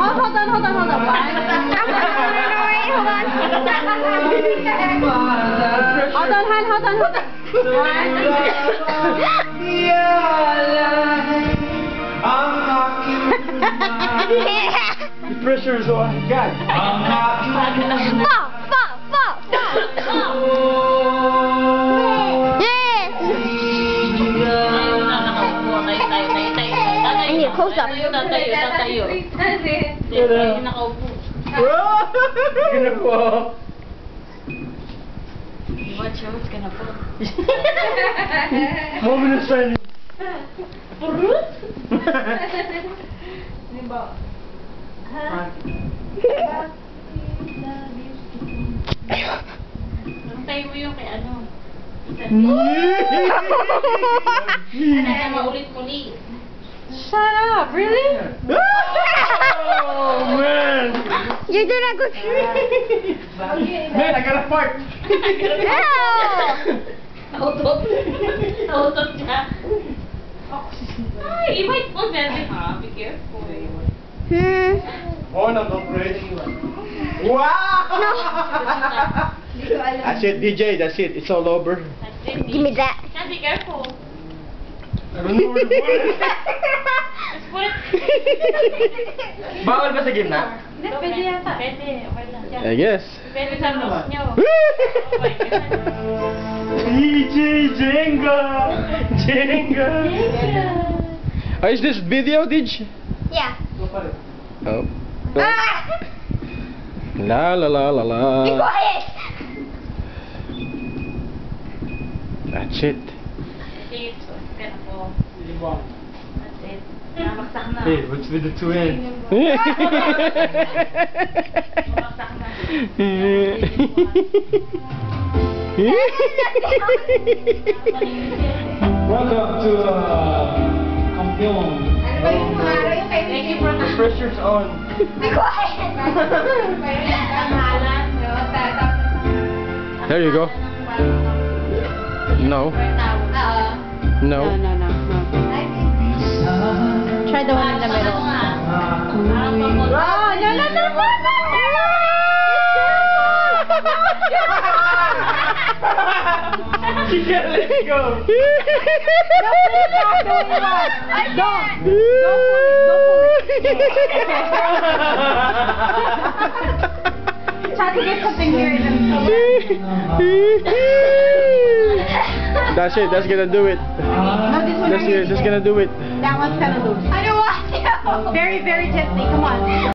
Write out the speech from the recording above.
hold on. One. Hold on. Hold on. The pressure is on. God. Close up. Tatayo. Nakaupo. Gonna fall. Watch out, it's gonna fall. Moment of silence. Diba? Tayo mo yung kay ano. Maulit-muli. Shut up! Really? Oh man! You're doing good. Man, I got a fart. Nautot siya. Ay, iba ito very ha. Be careful. Oh no, don't break. Wow! That's it, DJ. That's it. It's all over. Give me that. Be careful. I don't know where to put it. Just put it. Bawal ba sa gitna? Pwede yata. Pwede. Okay lang. I guess. Pwede sa nose nyo. DJ Jenga! Jenga! Oh, is this video, Dij? Yeah. Oh. La la la la la. Be quiet. That's it. It's gonna fall. That's it. Namaksak na. Hey, what's with the two ends? Namaksak na. Welcome to Kampion. Thank you for the Pressure's on. Be quiet. There you go. No. No. Try the one in the middle. She can't let go. Don't try to get something here. That's it. That's gonna do it. That's gonna do it. That one's gonna lose. I don't want to. Very, very gently. Come on.